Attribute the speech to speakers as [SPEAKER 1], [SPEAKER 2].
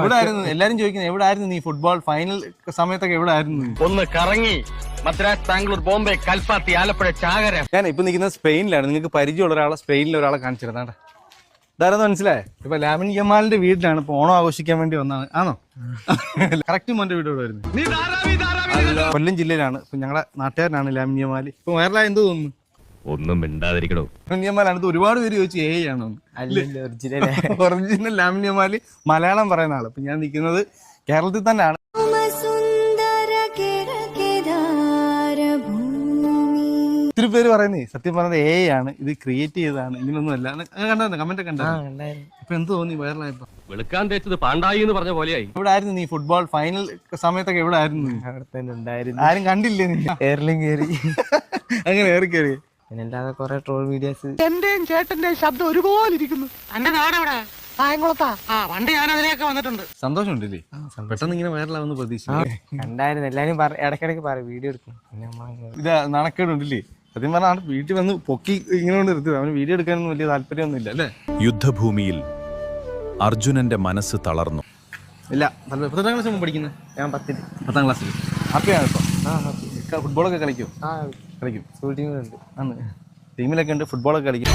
[SPEAKER 1] എവിടായിരുന്നു എല്ലാരും ചോദിക്കുന്നത്, എവിടായിരുന്നു നീ ഫുട്ബോൾ ഫൈനൽ സമയത്തൊക്കെ എവിടായിരുന്നു?
[SPEAKER 2] ഒന്ന് കറങ്ങി മദ്രാസ്, ബാംഗ്ലൂർ, ബോംബെ, കൽപ്പാത്തി, ആലപ്പുഴ, ചാകര.
[SPEAKER 1] ഞാൻ ഇപ്പൊ നിൽക്കുന്നത് സ്പെയിനിലാണ്. നിങ്ങൾക്ക് പരിചയമുള്ള ഒരാളെ, സ്പെയിനിലെ ഒരാളെ കാണിച്ചിരുന്നാ ഇതാരെന്ന് മനസ്സിലായേ? ഇപ്പൊ ലാമിൻ യമാലിന്റെ വീട്ടിലാണ് ഇപ്പൊ ഓണം ആഘോഷിക്കാൻ വേണ്ടി വന്നാണ്. ആണോ? കറക്റ്റ് മോന്റെ വീട് ഇവിടെ വരുന്നത് കൊല്ലം ജില്ലയിലാണ്. ഇപ്പൊ ഞങ്ങളുടെ നാട്ടുകാരനാണ് ലാമിൻ യമാൽ. ഇപ്പൊ വൈറലായ എന്ത് തോന്നുന്നു?
[SPEAKER 2] ഒന്നും മിണ്ടാതിരിക്കണോ.
[SPEAKER 1] ലാമിൻ യമാലാണ്. ഒരുപാട് പേര് ചോദിച്ചു ഏ ആണോ? ഒറിജിനൽ ലാമിൻ യമാൽ മലയാളം പറയുന്ന ആള്. ഇപ്പൊ ഞാൻ നിൽക്കുന്നത് കേരളത്തിൽ തന്നെയാണ്. ഒത്തിരി പേര് പറയുന്നേ സത്യം പറഞ്ഞത് എ ആണ്, ഇത് ക്രിയേറ്റ് ചെയ്തതാണ്, ഇങ്ങനൊന്നും അല്ല. കണ്ടായിരുന്നു കമന്റ് ഒക്കെ ഉണ്ടായിരുന്നു. ഇപ്പൊ എന്ത് തോന്നി വൈറലായപ്പോ?
[SPEAKER 2] വെളുക്കാൻ തേച്ചത് പാണ്ടായി എന്ന് പറഞ്ഞ പോലെയായി.
[SPEAKER 1] എവിടെ ആയിരുന്നു നീ ഫുട്ബോൾ ഫൈനൽ സമയത്തൊക്കെ? എവിടെ ആയിരുന്നു?
[SPEAKER 3] അവിടെ തന്നെ ഉണ്ടായിരുന്നു.
[SPEAKER 1] ആരും കണ്ടില്ലേ? നീ
[SPEAKER 3] എയർലും കയറി.
[SPEAKER 1] അങ്ങനെ ഏറി കയറി.
[SPEAKER 3] പിന്നല്ലാതെ കുറെ ട്രോൾ വീഡിയോസ്.
[SPEAKER 4] എന്റെയും ചേട്ടന്റെയും ശബ്ദം ഒരുപോലെ ഇരിക്കുന്നു. എന്റെ നാടെവിടെ? കായംകുളത്താ. വണ്ടി ഞാൻ അതിലേക്ക് വന്നിട്ടുണ്ട്.
[SPEAKER 1] സന്തോഷമുണ്ടല്ലേ? പെട്ടെന്ന് ഇങ്ങനെ വൈറലാവുന്ന പ്രതീക്ഷ
[SPEAKER 3] കണ്ടായിരുന്നു. എല്ലാരും ഇടയ്ക്കിടയ്ക്ക് പറയും വീഡിയോ എടുക്കും.
[SPEAKER 1] ഇത് നാണക്കേടുണ്ടല്ലേ? സത്യം പറഞ്ഞാൽ വീട്ടിൽ വന്ന് പൊക്കി ഇങ്ങനെ കൊണ്ട് നിർത്തി. അവന് വീഡിയോ എടുക്കാനൊന്നും വലിയ താല്പര്യമൊന്നും ഇല്ല അല്ലേ?
[SPEAKER 5] യുദ്ധഭൂമിയിൽ അർജുനന്റെ മനസ്സ് തളർന്നു.
[SPEAKER 1] ഇല്ല. എത്രാം ക്ലാസ് പഠിക്കുന്നത്?
[SPEAKER 3] ഞാൻ 10ൽ.
[SPEAKER 1] 10ാം ക്ലാസ്സിൽ. ഹാപ്പിയാണ് ഇപ്പൊ? ഫുട്ബോളൊക്കെ കളിക്കും?
[SPEAKER 3] കളിക്കും.
[SPEAKER 1] കളിക്കും.
[SPEAKER 3] സ്കൂൾ ടീമിലുണ്ട്.
[SPEAKER 1] ആണ്. ടീമിലൊക്കെ ഉണ്ട്. ഫുട്ബോളൊക്കെ കളിക്കും.